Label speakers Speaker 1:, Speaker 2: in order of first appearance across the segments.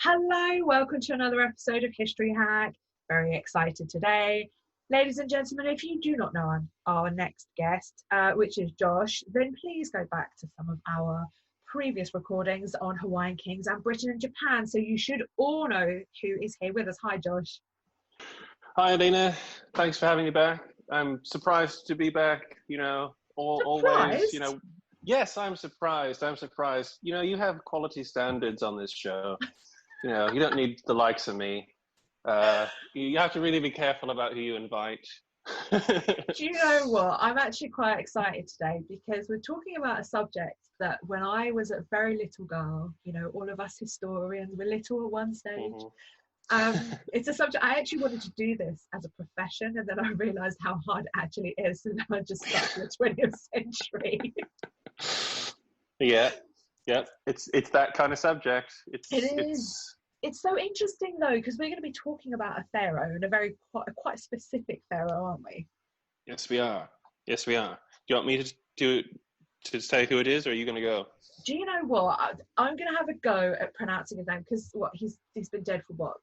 Speaker 1: Hello, welcome to another episode of History Hack. Very excited today. Ladies and gentlemen, if you do not know our next guest, which is Josh, then please go back to some of our previous recordings on Hawaiian Kings and Britain and Japan. So you should all know who is here with us. Hi, Josh.
Speaker 2: Hi, Alina. Thanks for having me back. I'm surprised to be back, always, Yes, I'm surprised. You have quality standards on this show. You don't need the likes of me. You have to really be careful about who you invite.
Speaker 1: Do you know what? I'm actually quite excited today because we're talking about a subject that when I was a very little girl, all of us historians were little at one stage. Mm-hmm. It's a subject I actually wanted to do this as a profession, and then I realized how hard it actually is, and now I just stuck in the 20th century.
Speaker 2: Yeah, it's that kind of subject.
Speaker 1: It is. It's so interesting though, because we're going to be talking about a pharaoh, and a quite specific pharaoh, aren't we?
Speaker 2: Yes, we are. Do you want me to say who it is, or are you going to go?
Speaker 1: Do you know what? I'm going to have a go at pronouncing his name, because he's been dead for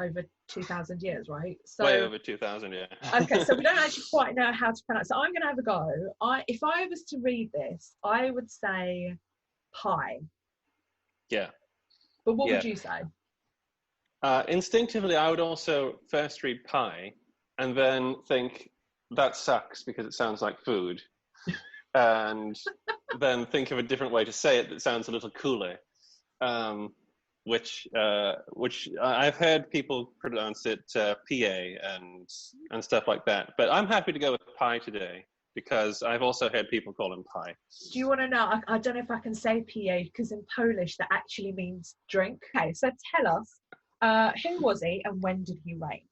Speaker 1: over 2,000 years, right? So,
Speaker 2: way over 2,000, yeah.
Speaker 1: Okay, so we don't actually quite know how to pronounce it. So I'm going to have a go. If I was to read this, I would say Piye.
Speaker 2: Yeah.
Speaker 1: But what would you say?
Speaker 2: Instinctively, I would also first read Piye and then think, that sucks because it sounds like food. And then think of a different way to say it that sounds a little cooler. Which I've heard people pronounce it Piye and stuff like that. But I'm happy to go with Piye today because I've also heard people call him Piye.
Speaker 1: Do you want to know? I don't know if I can say Piye because in Polish that actually means drink. Okay, so tell us, who was he and when did he reign?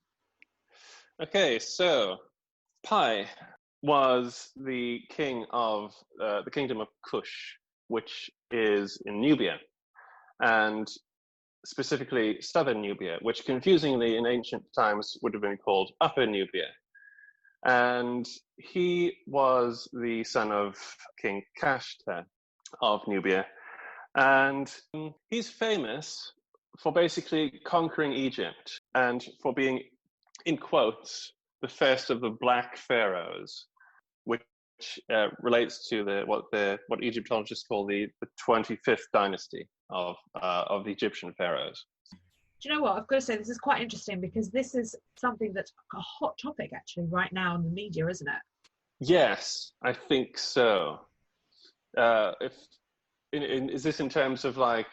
Speaker 2: Okay, so Piye was the king of the kingdom of Kush, which is in Nubia. And specifically southern Nubia, which confusingly in ancient times would have been called Upper Nubia. And he was the son of King Kashta of Nubia. And he's famous for basically conquering Egypt and for being, in quotes, the first of the black pharaohs, which relates to what Egyptologists call the 25th dynasty of the Egyptian pharaohs.
Speaker 1: Do you know what? I've got to say, this is quite interesting because this is something that's a hot topic actually right now in the media, isn't it?
Speaker 2: Yes, I think so. Is this in terms of like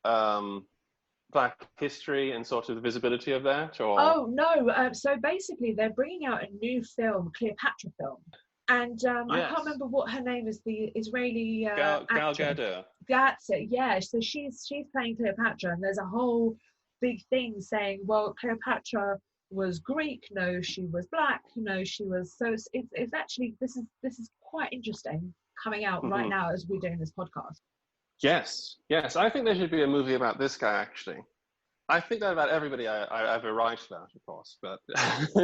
Speaker 2: Black history and sort of the visibility of that? Or?
Speaker 1: Oh, no. So basically, they're bringing out a new film, Cleopatra film. And yes. I can't remember what her name is, the Israeli
Speaker 2: Gal Gadot.
Speaker 1: That's it, yeah. So she's playing Cleopatra, and there's a whole big thing saying, well, Cleopatra was Greek, no, she was black, no, she was. So it's actually, this is quite interesting coming out right now as we're doing this podcast.
Speaker 2: Yes. I think there should be a movie about this guy, actually. I think that about everybody I ever write about, of course, but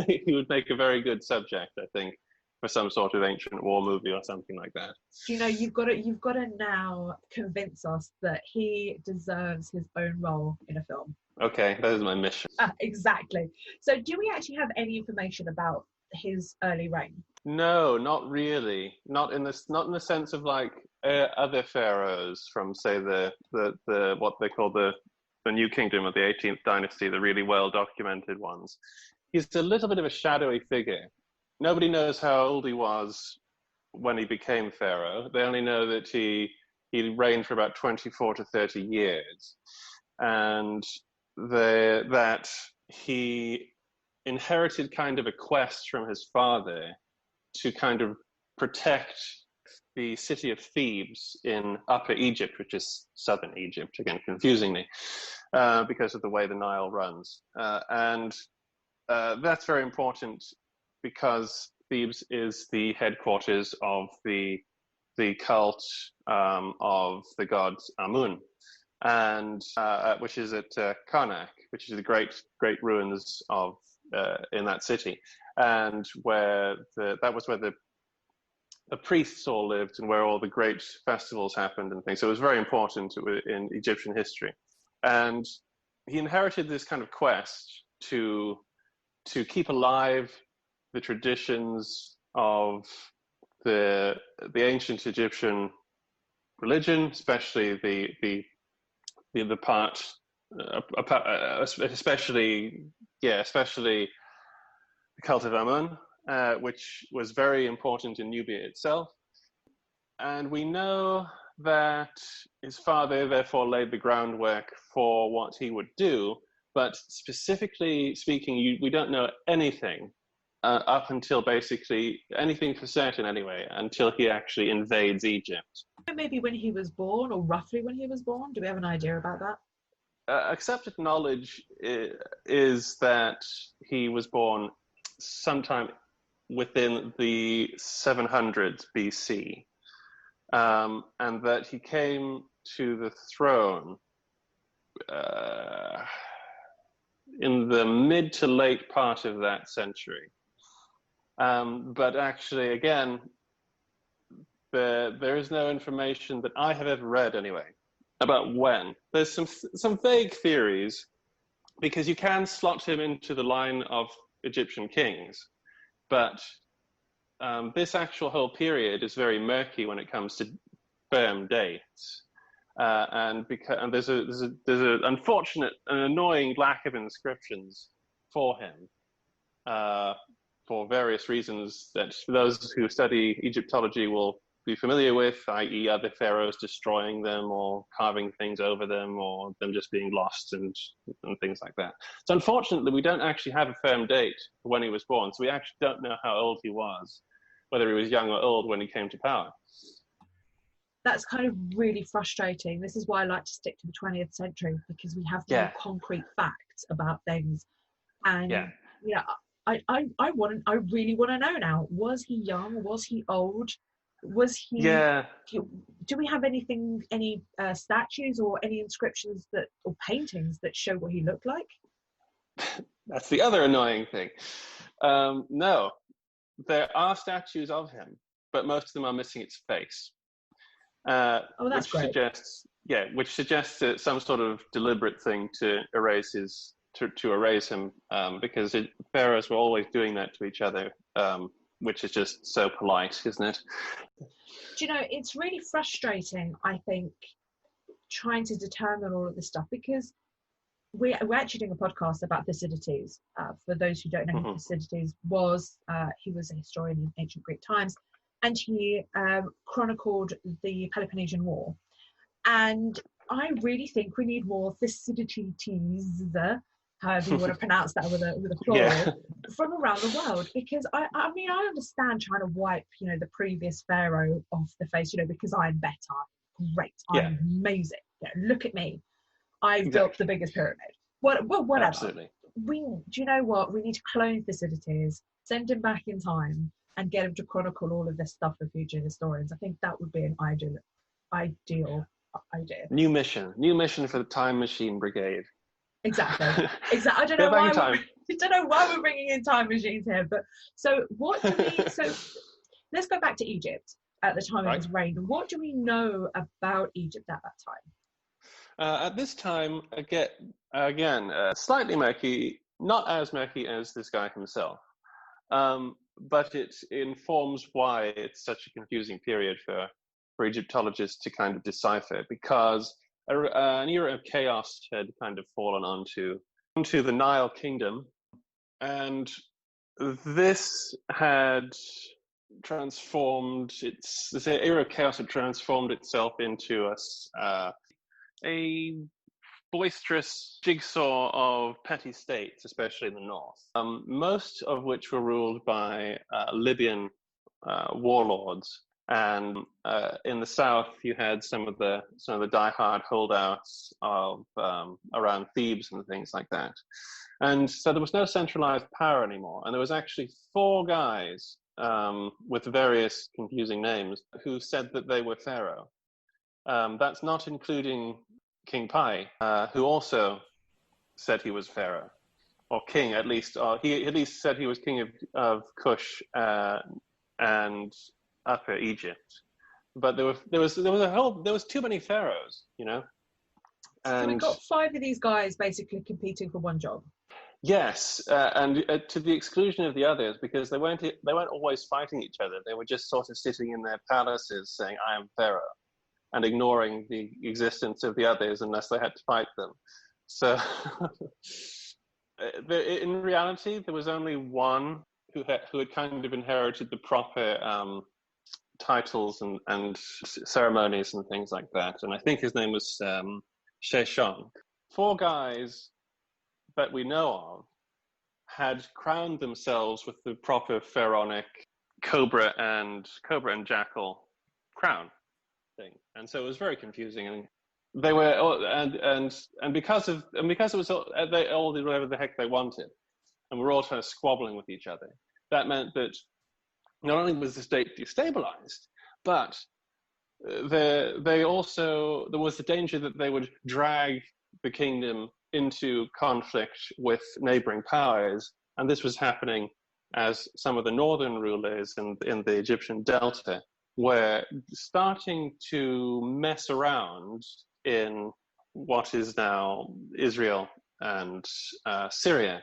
Speaker 2: he would make a very good subject, I think, for some sort of ancient war movie or something like that.
Speaker 1: Do you know, you've got to now convince us that he deserves his own role in a film.
Speaker 2: Okay, that is my mission.
Speaker 1: Exactly. So do we actually have any information about his early reign?
Speaker 2: No, not really. Not in the sense of like other pharaohs from, say, the what they call the New Kingdom of the 18th dynasty, the really well documented ones. He's a little bit of a shadowy figure. Nobody knows how old he was when he became pharaoh. They only know that he reigned for about 24 to 30 years, and that he inherited kind of a quest from his father to kind of protect the city of Thebes in Upper Egypt, which is southern Egypt, again, confusingly, because of the way the Nile runs. And that's very important because Thebes is the headquarters of the cult of the god Amun, and which is at Karnak, which is the great ruins of in that city, and where that was where the priests all lived and where all the great festivals happened and things. So it was very important in Egyptian history. And he inherited this kind of quest to keep alive the traditions of the ancient Egyptian religion, especially the part, especially the cult of Amun, which was very important in Nubia itself. And we know that his father therefore laid the groundwork for what he would do, but specifically speaking, we don't know anything up until basically anything for certain anyway, until he actually invades Egypt.
Speaker 1: Maybe when he was born, or roughly when he was born. Do we have an idea about that?
Speaker 2: Accepted knowledge is that he was born sometime within the 700s BC, and that he came to the throne in the mid to late part of that century. But actually, again, there is no information that I have ever read anyway about when. There's some vague theories, because you can slot him into the line of Egyptian kings, but this actual whole period is very murky when it comes to firm dates, and there's an unfortunate and annoying lack of inscriptions for him, for various reasons that those who study Egyptology will be familiar with, i.e. other pharaohs destroying them or carving things over them, or them just being lost and things like that. So unfortunately, we don't actually have a firm date for when he was born, so we actually don't know how old he was, whether he was young or old when he came to power.
Speaker 1: That's kind of really frustrating. This is why I like to stick to the 20th century, because we have more concrete facts about things. And I really want to know now, was he young? Was he old? Was he? Yeah. Do we have any statues or any inscriptions or paintings that show what he looked like?
Speaker 2: That's the other annoying thing. No, there are statues of him, but most of them are missing its face.
Speaker 1: That's great.
Speaker 2: Which suggests some sort of deliberate thing to erase him, because pharaohs were always doing that to each other. Which is just so polite, isn't it?
Speaker 1: Do you know, it's really frustrating, I think, trying to determine all of this stuff, because we're actually doing a podcast about Thucydides. For those who don't know who Thucydides was, he was a historian in ancient Greek times, and he chronicled the Peloponnesian War. And I really think we need more Thucydides, however you want to pronounce that with a plural, from around the world, because I mean, I understand trying to wipe, the previous pharaoh off the face, because I'm better, great, I'm amazing. Look at me, I've built the biggest pyramid. Whatever. Absolutely. Do you know what? We need to clone Thucydides, send him back in time, and get him to chronicle all of this stuff for future historians. I think that would be an ideal idea.
Speaker 2: New mission for the Time Machine Brigade.
Speaker 1: Exactly. I don't know why we're bringing in time machines here, but so let's go back to Egypt at the time of his reign. What do we know about Egypt at that time?
Speaker 2: At this time, again, slightly murky, not as murky as this guy himself, but it informs why it's such a confusing period for Egyptologists to kind of decipher, because an era of chaos had kind of fallen onto the Nile kingdom, and this had transformed this era of chaos had transformed itself into a boisterous jigsaw of petty states, especially in the north, most of which were ruled by Libyan warlords. And in the south, you had some of the diehard holdouts of around Thebes and things like that. And so there was no centralized power anymore. And there was actually 4 guys with various confusing names who said that they were pharaoh. That's not including King Piye, who also said he was pharaoh, or king at least. He at least said he was king of Kush and Upper Egypt, but there was too many pharaohs,
Speaker 1: So we got 5 of these guys basically competing for one job.
Speaker 2: Yes, and to the exclusion of the others, because they weren't always fighting each other. They were just sort of sitting in their palaces saying, "I am Pharaoh," and ignoring the existence of the others unless they had to fight them. So, in reality, there was only one who had kind of inherited the proper titles and ceremonies and things like that, and I think his name was Sheshong. 4 guys that we know of had crowned themselves with the proper pharaonic cobra and jackal crown thing, and so it was very confusing. And they were and because it was they all did whatever the heck they wanted, and we're all kind of squabbling with each other. That meant that not only was the state destabilized, but there was the danger that they would drag the kingdom into conflict with neighboring powers, and this was happening as some of the northern rulers in the Egyptian Delta were starting to mess around in what is now Israel and Syria,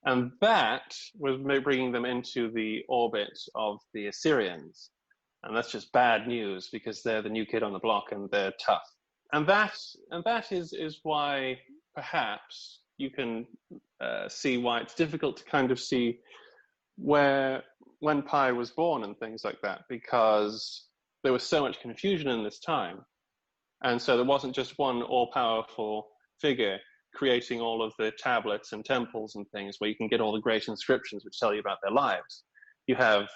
Speaker 2: and that was bringing them into the orbit of the Assyrians, and that's just bad news because they're the new kid on the block and they're tough, and that is why perhaps you can see why it's difficult to kind of see when Piye was born and things like that, because there was so much confusion in this time. And so there wasn't just one all-powerful figure creating all of the tablets and temples and things where you can get all the great inscriptions which tell you about their lives. You have,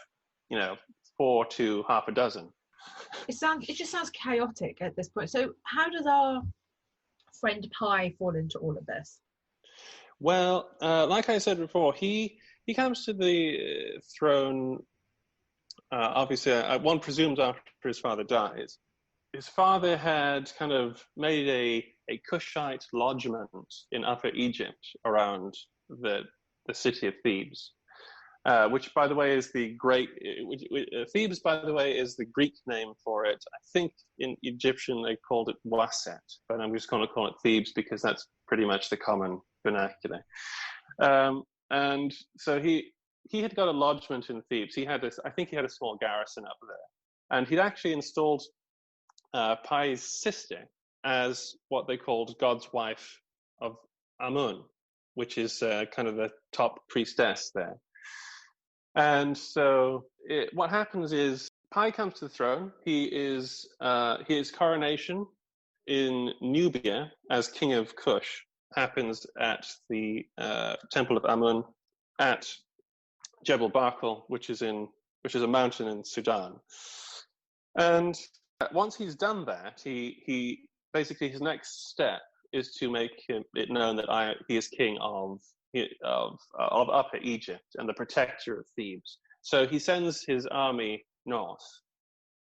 Speaker 2: 4 to half a dozen.
Speaker 1: It just sounds chaotic at this point. So how does our friend Piye fall into all of this?
Speaker 2: Well, like I said before, he comes to the throne, obviously, one presumes after his father dies. His father had kind of made a Cushite lodgement in Upper Egypt around the city of Thebes, which, by the way, is Thebes, by the way, is the Greek name for it. I think in Egyptian they called it Waset, but I'm just going to call it Thebes because that's pretty much the common vernacular. And so he had got a lodgement in Thebes. I think he had a small garrison up there, and he'd actually installed Piye's sister as what they called God's wife of Amun, which is kind of the top priestess there. And so what happens is Piye comes to the throne. His coronation in Nubia as king of Kush happens at the temple of Amun at Jebel Barkal, which is a mountain in Sudan. And once he's done that, he basically his next step is to make it known that he is king of Upper Egypt and the protector of Thebes. So he sends his army north,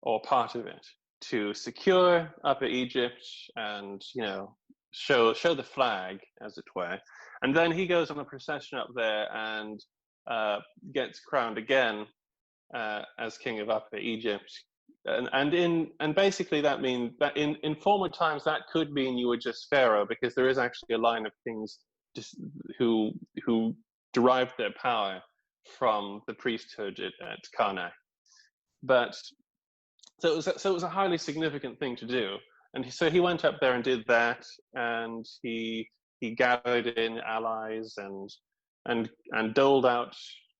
Speaker 2: or part of it, to secure Upper Egypt and show the flag, as it were. And then he goes on a procession up there and gets crowned again as king of Upper Egypt. And basically that means that in former times that could mean you were just Pharaoh, because there is actually a line of kings who derived their power from the priesthood at Karnak. But so it was a highly significant thing to do, and so he went up there and did that, and he gathered in allies and doled out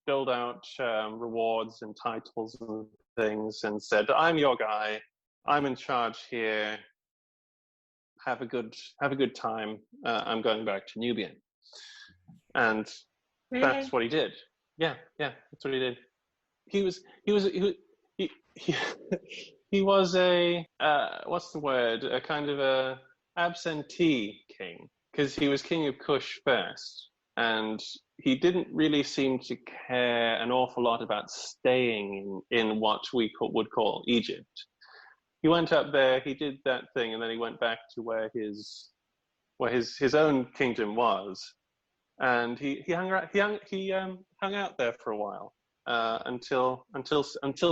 Speaker 2: rewards and titles and things, and said, "I'm your guy. I'm in charge here. Have a good time. I'm going back to Nubia." And
Speaker 1: Really?
Speaker 2: that's what he did. Yeah, that's what he did. He was a what's the word? A kind of a absentee king, because he was king of Kush first, and he didn't really seem to care an awful lot about staying in what we would call Egypt. He went up there, he did that thing, and then he went back to where his own kingdom was, and he hung out there for a while until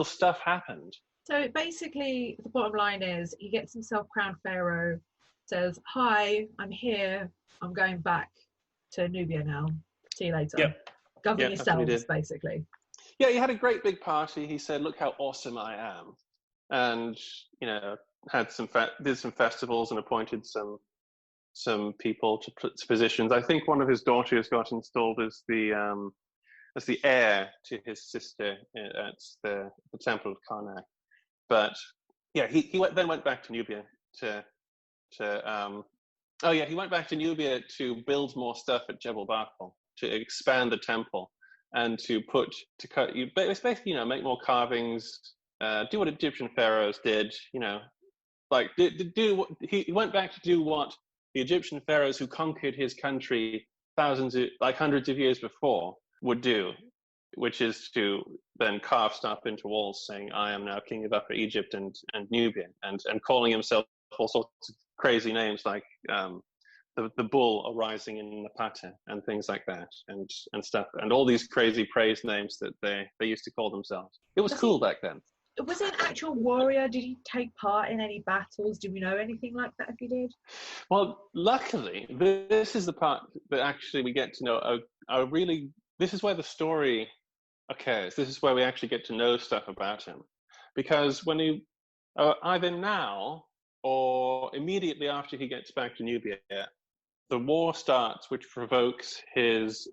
Speaker 2: stuff happened.
Speaker 1: So basically, the bottom line is he gets himself crowned pharaoh. says, "Hi, I'm here. I'm going back to Nubia now. See you later.
Speaker 2: Yep.
Speaker 1: Govern
Speaker 2: That's what he
Speaker 1: yourselves,"
Speaker 2: did.
Speaker 1: basically.
Speaker 2: Yeah, he had a great big party. He said, "Look how awesome I am," and had did some festivals and appointed some people to positions. I think one of his daughters got installed as the heir to his sister at the Temple of Karnak. But yeah, he then went back to Nubia he went back to Nubia to build more stuff at Jebel Barkal, to expand the temple, and to basically make more carvings, do what Egyptian pharaohs did, he went back to do what the Egyptian pharaohs who conquered his country hundreds of years before would do, which is to then carve stuff into walls saying, "I am now king of Upper Egypt and Nubia," and calling himself all sorts of crazy names like the bull arising in Napata and things like that, and stuff, and all these crazy praise names that they used to call themselves. It was cool back then.
Speaker 1: Was he an actual warrior? Did he take part in any battles? Do we know anything like that if he did?
Speaker 2: Well, luckily, this is the part that actually we get to know this is where the story occurs. This is where we actually get to know stuff about him. Because when he, either now or immediately after he gets back to Nubia, the war starts, which provokes his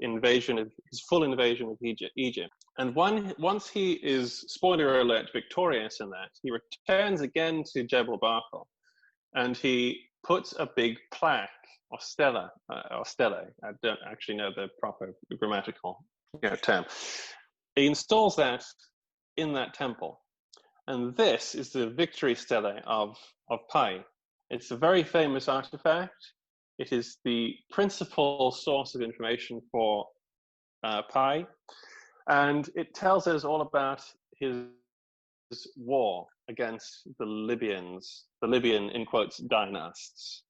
Speaker 2: full invasion of Egypt. And once he is, spoiler alert, victorious in that, he returns again to Jebel Barkal, and he puts a big plaque or stele. I don't actually know the proper grammatical term. He installs that in that temple, and this is the victory stele of Piye. It's a very famous artifact. It is the principal source of information for Piye, and it tells us all about his war against the Libyan, in quotes, dynasts,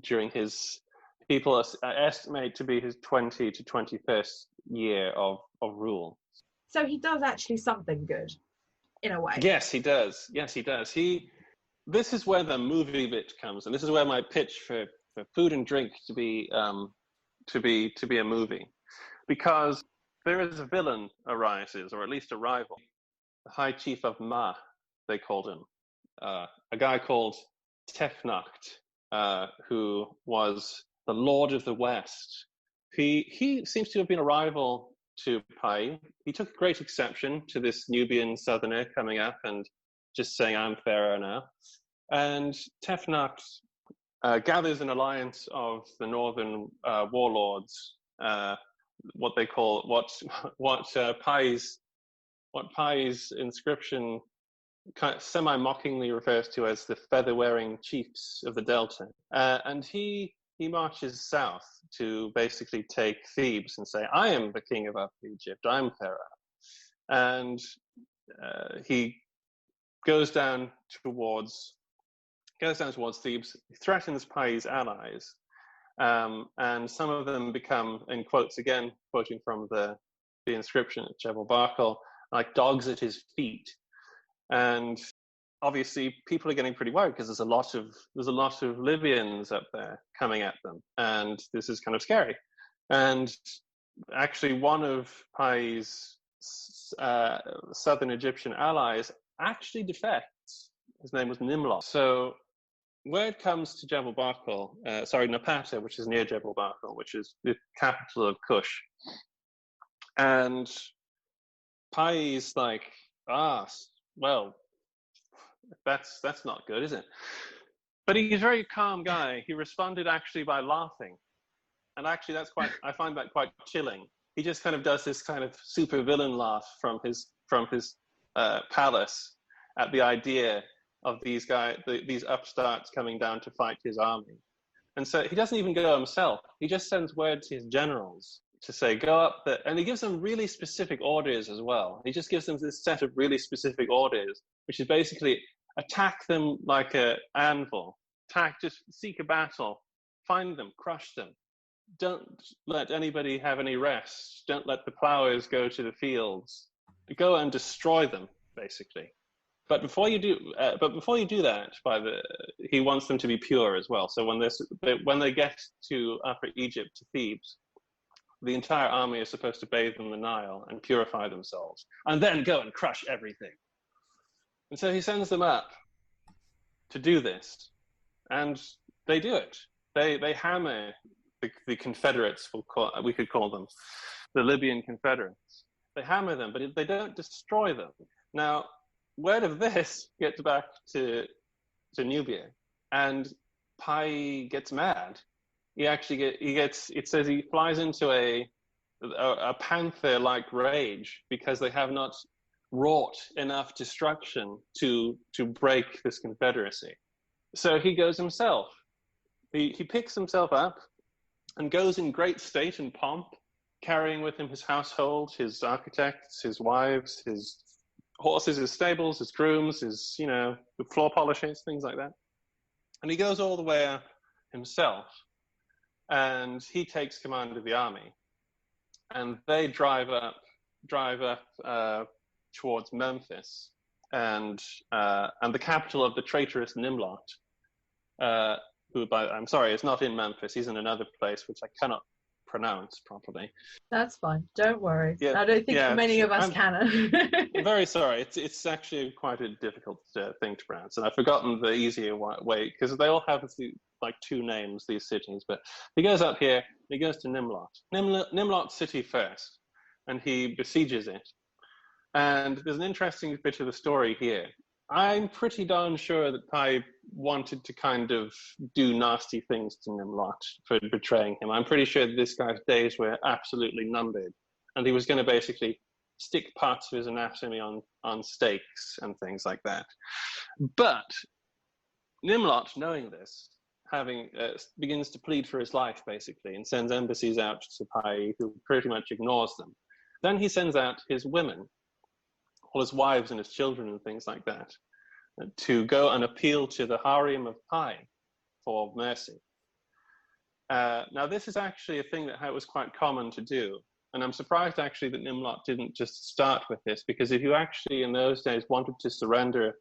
Speaker 2: during his, people estimate to be his 20 to 21st year of rule.
Speaker 1: So he does actually something good, in a way.
Speaker 2: Yes, he does. This is where the movie bit comes, and this is where my pitch for Food and Drink to be a movie, because there is a villain arises, or at least a rival, the High Chief of Ma, they called him, a guy called Tefnacht, who was the Lord of the West. He seems to have been a rival to Piye. He took great exception to this Nubian southerner coming up and just saying, "I'm Pharaoh now." And Tefnacht gathers an alliance of the northern warlords, what they call what Piye's inscription kind of semi-mockingly refers to as the feather-wearing chiefs of the Delta, and he marches south to basically take Thebes and say, "I am the king of Upper Egypt. I'm Pharaoh," and he goes down towards Thebes, threatens Piye's allies, and some of them become, in quotes again, quoting from the inscription at Jebel Barkal, like dogs at his feet. And obviously people are getting pretty worried because there's a lot of Libyans up there coming at them, and this is kind of scary. And actually one of Piye's southern Egyptian allies actually defects. His name was Nimlos. So word comes to Jebel Barkal, Napata, which is near Jebel Barkal, which is the capital of Kush. And Piye's like, well, that's not good, is it? But he's a very calm guy. He responded actually by laughing. And actually I find that quite chilling. He just kind of does this kind of super villain laugh from his palace at the idea of these upstarts coming down to fight his army. And so he doesn't even go himself. He just sends word to his generals to say, go up there. And he gives them really specific orders as well. He just gives them this set of really specific orders, which is basically attack them like an anvil. Just seek a battle, find them, crush them. Don't let anybody have any rest. Don't let the plowers go to the fields. Go and destroy them, basically. But before you do that, he wants them to be pure as well. So when they get to Upper Egypt, to Thebes, the entire army is supposed to bathe in the Nile and purify themselves, and then go and crush everything. And so he sends them up to do this, and they do it. They hammer the Confederates, we could call them, the Libyan Confederates. They hammer them, but they don't destroy them. Now, word of this gets back to Nubia, and Piye gets mad. It says he flies into a panther-like rage because they have not wrought enough destruction to break this confederacy. So he goes himself. He picks himself up and goes in great state and pomp, carrying with him his household, his architects, his wives, his horses, his stables, his grooms, his floor polishers, things like that. And he goes all the way up himself. And he takes command of the army, and they drive up towards Memphis, and the capital of the traitorous Nimlot, I'm sorry, it's not in Memphis. He's in another place which I cannot pronounce properly.
Speaker 1: That's fine. Don't worry.
Speaker 2: Yeah,
Speaker 1: I don't think many of us can.
Speaker 2: I'm very sorry. It's actually quite a difficult thing to pronounce, and I've forgotten the easier way because they all have like two names, these cities. But he goes up here. He goes to Nimlot city first, and he besieges it. And there's an interesting bit of the story here. I'm pretty darn sure that Piye wanted to kind of do nasty things to Nimlot for betraying him. I'm pretty sure this guy's days were absolutely numbered, and he was going to basically stick parts of his anatomy on stakes and things like that. But Nimlot, knowing this, begins to plead for his life, basically, and sends embassies out to Piye, who pretty much ignores them. Then he sends out his women, all his wives and his children and things like that, to go and appeal to the harem of Piye for mercy. Now, this is actually a thing that was quite common to do. And I'm surprised, actually, that Nimlot didn't just start with this, because if you actually, in those days, wanted to surrender,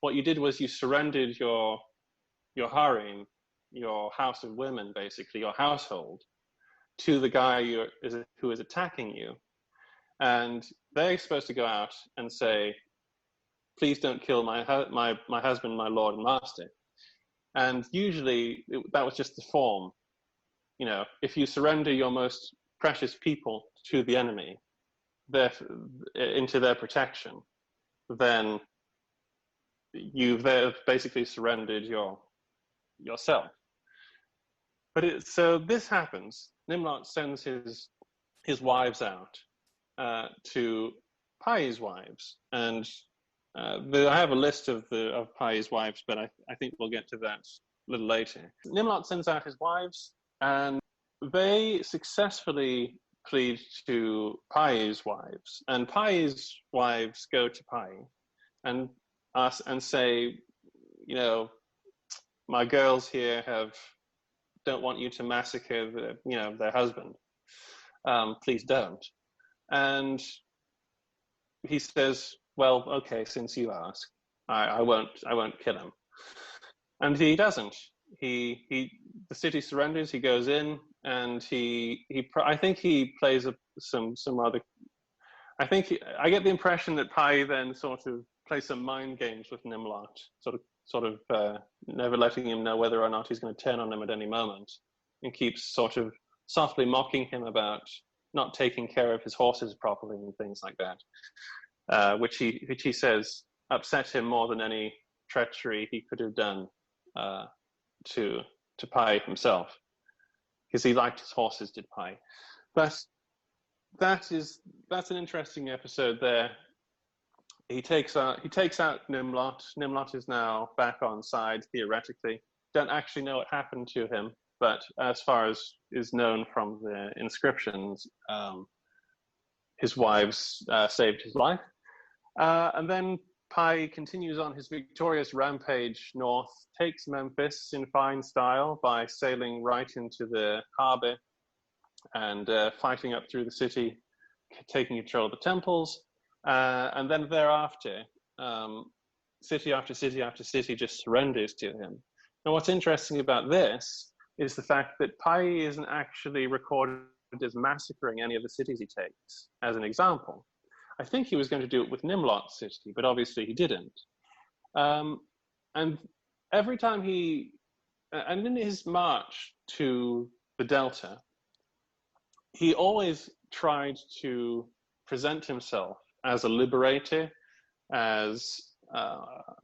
Speaker 2: what you did was you surrendered your harem, your house of women, basically, your household, to the guy who is attacking you. And they're supposed to go out and say, please don't kill my husband, my lord and master. And usually that was just the form. If you surrender your most precious people to the enemy, into their protection, then you've basically surrendered yourself. But so this happens. Nimlot sends his wives out to Piye's wives, and I have a list of Piye's wives, but I think we'll get to that a little later. Nimlot sends out his wives, and they successfully plead to Piye's wives, and Piye's wives go to Piye and say, my girls here don't want you to massacre their husband. Please don't. And he says, well, okay, since you ask, I won't kill him. And he doesn't. The city surrenders. He goes in, and I think he plays some other. I get the impression that Piye then sort of plays some mind games with Nimlot, sort of never letting him know whether or not he's going to turn on him at any moment, and keeps sort of softly mocking him about not taking care of his horses properly and things like that, which he says upset him more than any treachery he could have done to Piye himself, because he liked his horses, did Piye. But that's an interesting episode there. He takes out Nimlot. Nimlot is now back on side, theoretically. Don't actually know what happened to him, but as far as is known from the inscriptions, his wives saved his life. And then Piye continues on his victorious rampage north, takes Memphis in fine style by sailing right into the harbor and fighting up through the city, taking control of the temples, and then thereafter, city after city after city just surrenders to him. Now, what's interesting about this is the fact that Piye isn't actually recorded as massacring any of the cities he takes, as an example. I think he was going to do it with Nimlot's city, but obviously he didn't. And every time and in his march to the Delta, he always tried to present himself as a liberator, as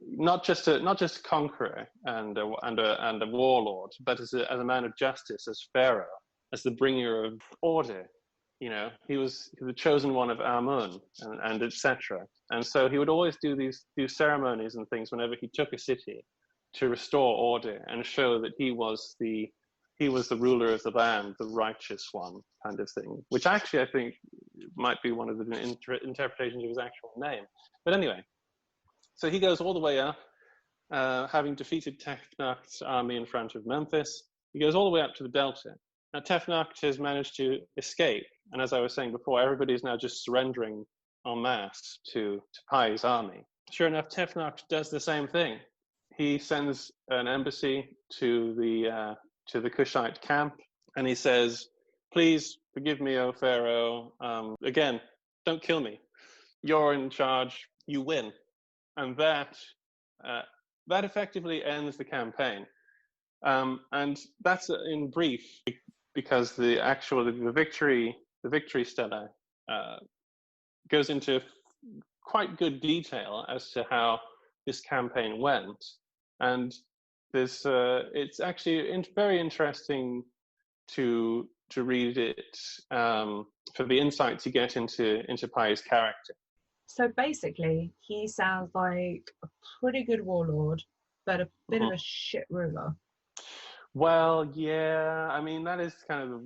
Speaker 2: not just a conqueror and a warlord, but as a man of justice, as Pharaoh, as the bringer of order. He was the chosen one of Amun, and etc. And so he would always do ceremonies and things whenever he took a city to restore order and show that he was the ruler of the land, the righteous one, kind of thing. Which actually I think might be one of the interpretations of his actual name. But anyway, so he goes all the way up, having defeated Tefnach's army in front of Memphis. He goes all the way up to the Delta. Now, Tefnach has managed to escape. And as I was saying before, everybody is now just surrendering en masse to Piye's army. Sure enough, Tefnach does the same thing. He sends an embassy to the Cushite camp, and he says, "Please forgive me, O Pharaoh. Again, don't kill me. You're in charge. You win." And that effectively ends the campaign. And that's in brief, because the victory stele goes into quite good detail as to how this campaign went. And it's actually very interesting to read it for the insights you get into Piye's character.
Speaker 1: So basically, he sounds like a pretty good warlord, but a bit of a shit ruler.
Speaker 2: Well, yeah, I mean, that is kind of,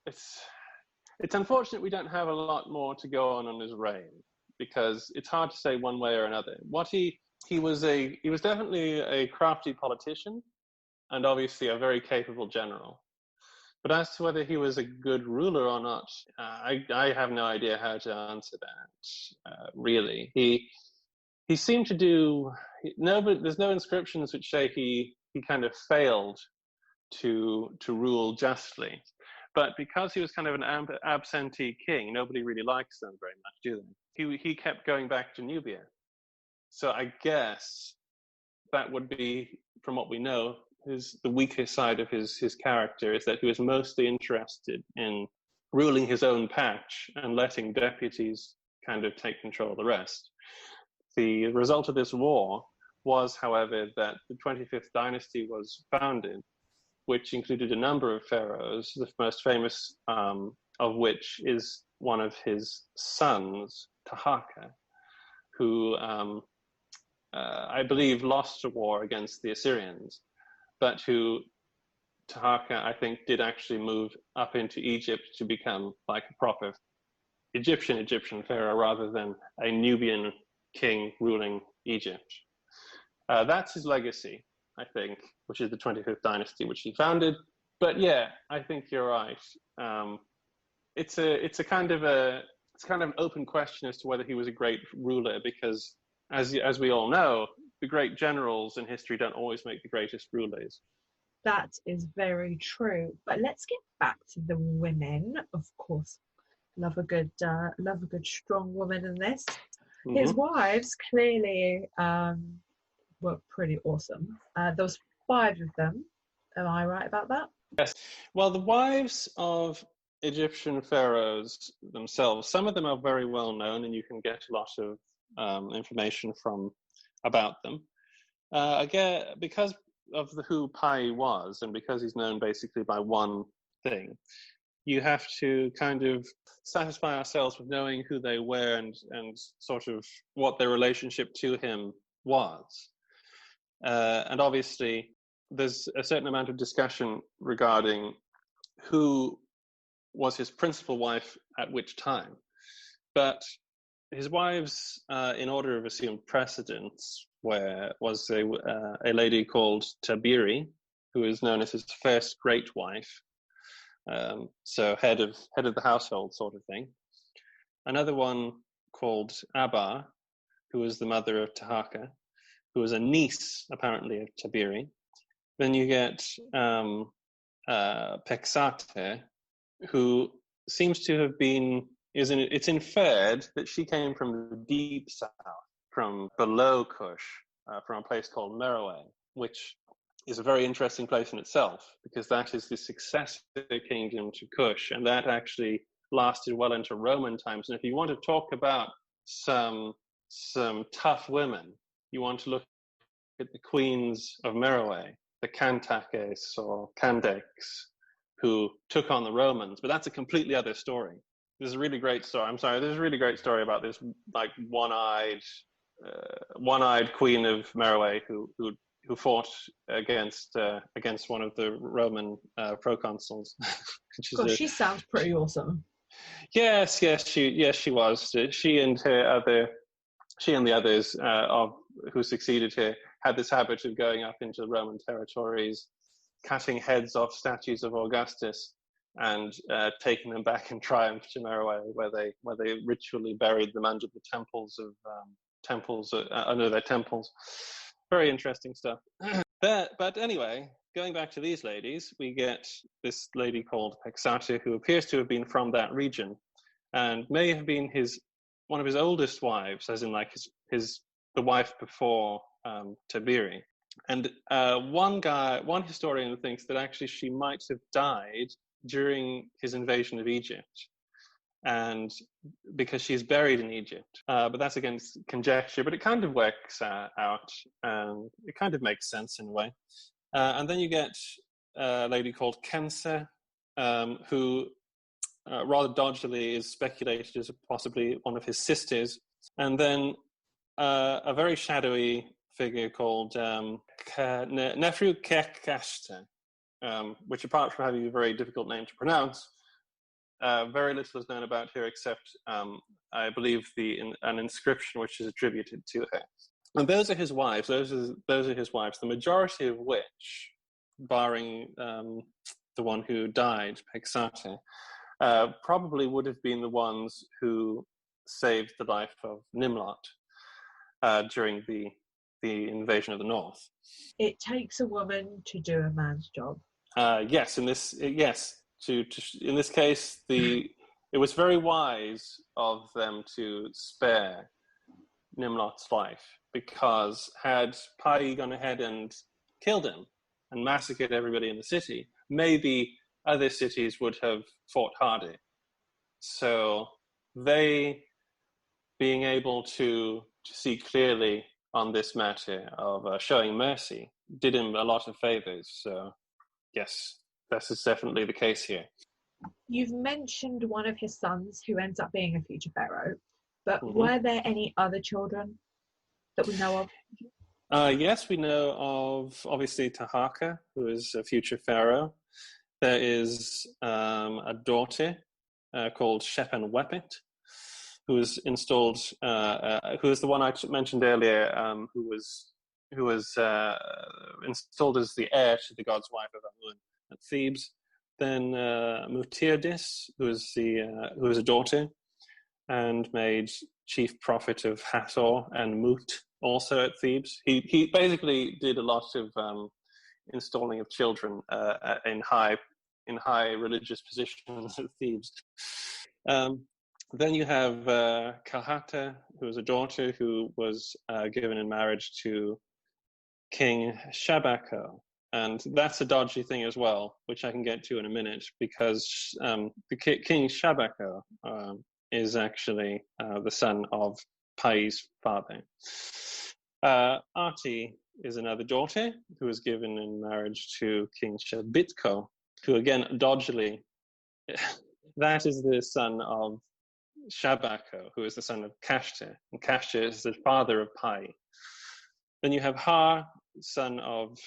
Speaker 2: it's unfortunate we don't have a lot more to go on his reign, because it's hard to say one way or another. He was definitely a crafty politician, and obviously a very capable general. But as to whether he was a good ruler or not, I have no idea how to answer that, really. He seemed to do, but there's no inscriptions which say he kind of failed to rule justly. But because he was kind of an absentee king, nobody really likes them very much, do they? He kept going back to Nubia. So I guess that would be, from what we know, the weaker side of his character is that he was mostly interested in ruling his own patch and letting deputies kind of take control of the rest. The result of this war was, however, that the 25th dynasty was founded, which included a number of pharaohs, the most famous of which is one of his sons, Taharqa, who I believe lost a war against the Assyrians, but who Taharqa, I think, did actually move up into Egypt to become like a proper Egyptian pharaoh rather than a Nubian king ruling Egypt. That's his legacy, I think, which is the 25th dynasty, which he founded. But yeah, I think you're right. It's kind of an open question as to whether he was a great ruler, because as we all know, the great generals in history don't always make the greatest rulers.
Speaker 1: That is very true. But let's get back to the women. Of course, love a good strong woman in this. Mm-hmm. His wives clearly were pretty awesome. There was 5 of them. Am I right about that?
Speaker 2: Yes. Well, the wives of Egyptian pharaohs themselves, some of them are very well known, and you can get a lot of information about them. Again, because of who Piye was, and because he's known basically by one thing, you have to kind of satisfy ourselves with knowing who they were and sort of what their relationship to him was. And obviously, there's a certain amount of discussion regarding who was his principal wife at which time. But his wives, in order of assumed precedence, was a lady called Tabiri, who is known as his first great wife, so head of the household sort of thing. Another one called Abba, who was the mother of Taharka, who was a niece apparently of Tabiri. Then you get Peksate, who seems to have been, it's inferred that she came from the deep south, from below Kush, from a place called Meroe, which is a very interesting place in itself, because that is the successor kingdom to Kush, and that actually lasted well into Roman times. And if you want to talk about some tough women, you want to look at the queens of Meroe, the Cantakes or Candakes, who took on the Romans. But that's a completely other story. There's a really great story. There's a really great story about this like one-eyed queen of Meroe who fought against one of the Roman proconsuls.
Speaker 1: Gosh, she sounds pretty awesome.
Speaker 2: Yes, she was. She and the others who succeeded her had this habit of going up into Roman territories, cutting heads off statues of Augustus, and taking them back in triumph to Meroe, where they ritually buried them under the under their temples. Very interesting stuff. But anyway, going back to these ladies, we get this lady called Peksate, who appears to have been from that region, and may have been one of his oldest wives, as in like the wife before Tabiri. And one historian thinks that actually she might have died during his invasion of Egypt, and because she's buried in Egypt. But that's against conjecture, but it kind of works out, and it kind of makes sense in a way. And then you get a lady called Kensa, who rather dodgily is speculated as possibly one of his sisters. And then a very shadowy figure called Nefru Kekashta, which, apart from having a very difficult name to pronounce, very little is known about her except, I believe, an inscription which is attributed to her. And those are his wives. Those are his wives. The majority of which, barring the one who died, Peksate, probably would have been the ones who saved the life of Nimrod during the invasion of the north.
Speaker 1: It takes a woman to do a man's job.
Speaker 2: Yes. In this case, it was very wise of them to spare Nimrod's life, because had Piye gone ahead and killed him and massacred everybody in the city, maybe other cities would have fought harder. So they, being able to see clearly on this matter of showing mercy, did him a lot of favors. So yes, this is definitely the case here.
Speaker 1: You've mentioned one of his sons who ends up being a future pharaoh, but were there any other children that we know of?
Speaker 2: Yes, we know of, obviously, Taharka, who is a future pharaoh. There is a daughter called Shepen-Wepet, who was installed, who is the one I mentioned earlier, who was installed as the heir to the god's wife of Amun at Thebes. Then Mutirdis, who was a daughter, and made chief prophet of Hathor and Mut, also at Thebes. He basically did a lot of installing of children in high religious positions at Thebes. Then you have Kahata, who was a daughter who was given in marriage to King Shabako. And that's a dodgy thing as well, which I can get to in a minute, because King Shabako is actually the son of Piye's father. Ati is another daughter who was given in marriage to King Shabitko, who again, dodgily, that is the son of Shabako, who is the son of Kashta, and Kashta is the father of Piye. Then you have Ha, son of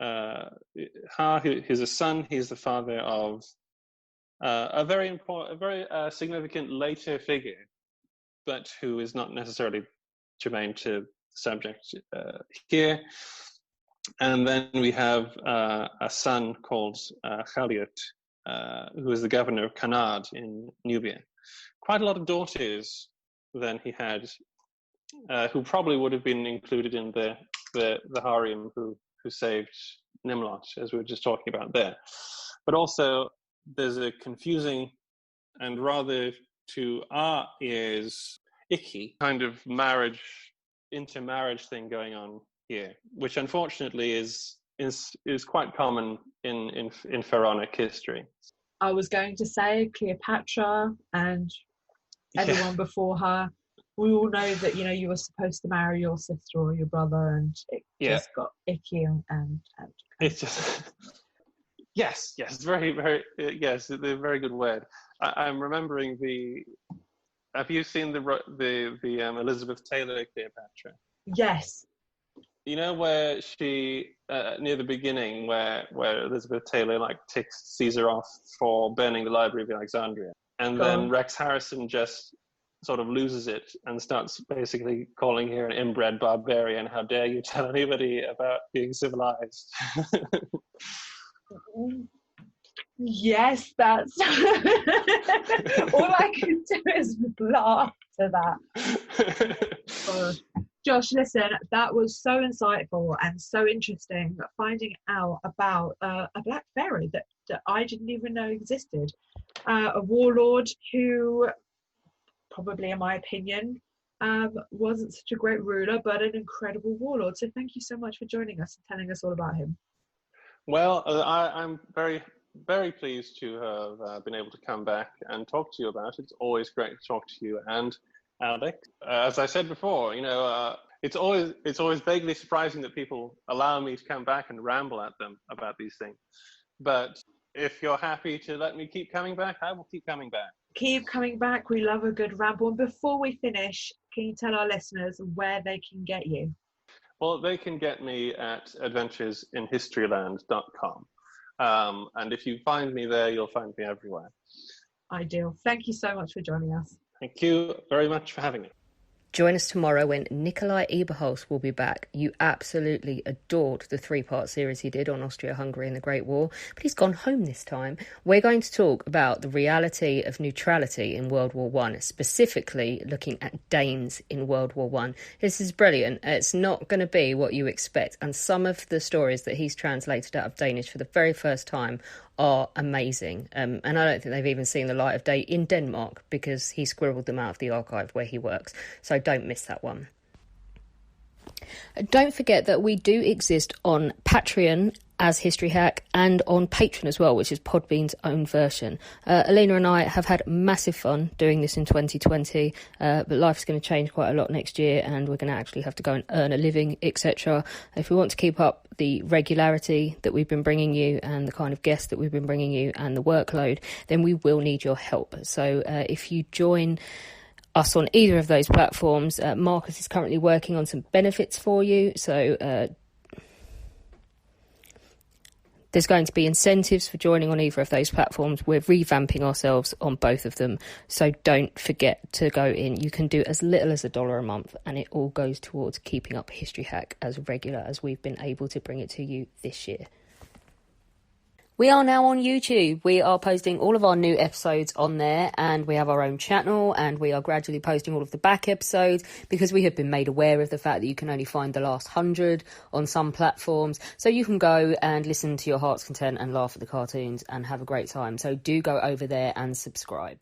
Speaker 2: Ha, who is a son. He's the father of a very significant later figure, but who is not necessarily germane to the subject here. And then we have a son called Khaliot, who was the governor of Kanad in Nubia. Quite a lot of daughters than he had, who probably would have been included in the harem who saved Nimlot, as we were just talking about there. But also, there's a confusing and rather to our ears icky kind of intermarriage thing going on here, which unfortunately is quite common in pharaonic history.
Speaker 1: I was going to say Cleopatra and everyone before her. We all know that you were supposed to marry your sister or your brother, and it just got icky and
Speaker 2: it's just yes, very very yes, the very good word. I'm remembering Have you seen the Elizabeth Taylor Cleopatra?
Speaker 1: Yes.
Speaker 2: You know where she near the beginning where Elizabeth Taylor ticks Caesar off for burning the Library of Alexandria, and then Rex Harrison just sort of loses it and starts basically calling her an inbred barbarian. How dare you tell anybody about being civilized?
Speaker 1: Yes, that's all I can do is laugh to that. Josh, listen, that was so insightful and so interesting, finding out about a black pharaoh that I didn't even know existed. A warlord who, probably in my opinion, wasn't such a great ruler, but an incredible warlord. So thank you so much for joining us and telling us all about him.
Speaker 2: Well, I'm very, very pleased to have been able to come back and talk to you about it. It's always great to talk to you and Alex. As I said before, it's always vaguely surprising that people allow me to come back and ramble at them about these things. But if you're happy to let me keep coming back, I will keep coming back.
Speaker 1: Keep coming back. We love a good ramble. And before we finish, can you tell our listeners where they can get you?
Speaker 2: Well, they can get me at adventuresinhistoryland.com. And if you find me there, you'll find me everywhere.
Speaker 1: Ideal. Thank you so much for joining us.
Speaker 2: Thank you very much for having me.
Speaker 3: Join us tomorrow when Nikolai Eberholz will be back. You absolutely adored the 3-part series he did on Austria-Hungary and the Great War, but he's gone home this time. We're going to talk about the reality of neutrality in World War I, specifically looking at Danes in World War I. This is brilliant. It's not going to be what you expect, and some of the stories that he's translated out of Danish for the very first time are amazing. And I don't think they've even seen the light of day in Denmark because he squirreled them out of the archive where he works. So don't miss that one. Don't forget that we do exist on Patreon as History Hack and on Patreon as well, which is Podbean's own version. Alina and I have had massive fun doing this in 2020, but life's going to change quite a lot next year and we're going to actually have to go and earn a living, etc. If we want to keep up the regularity that we've been bringing you and the kind of guests that we've been bringing you and the workload, then we will need your help. So if you join us on either of those platforms, Marcus is currently working on some benefits for you, so there's going to be incentives for joining on either of those platforms. We're revamping ourselves on both of them, so don't forget to go in. You can do as little as $1 a month, and it all goes towards keeping up History Hack as regular as we've been able to bring it to you this year. We are now on YouTube. We are posting all of our new episodes on there, and we have our own channel, and we are gradually posting all of the back episodes because we have been made aware of the fact that you can only find the last 100 on some platforms. So you can go and listen to your heart's content and laugh at the cartoons and have a great time. So do go over there and subscribe.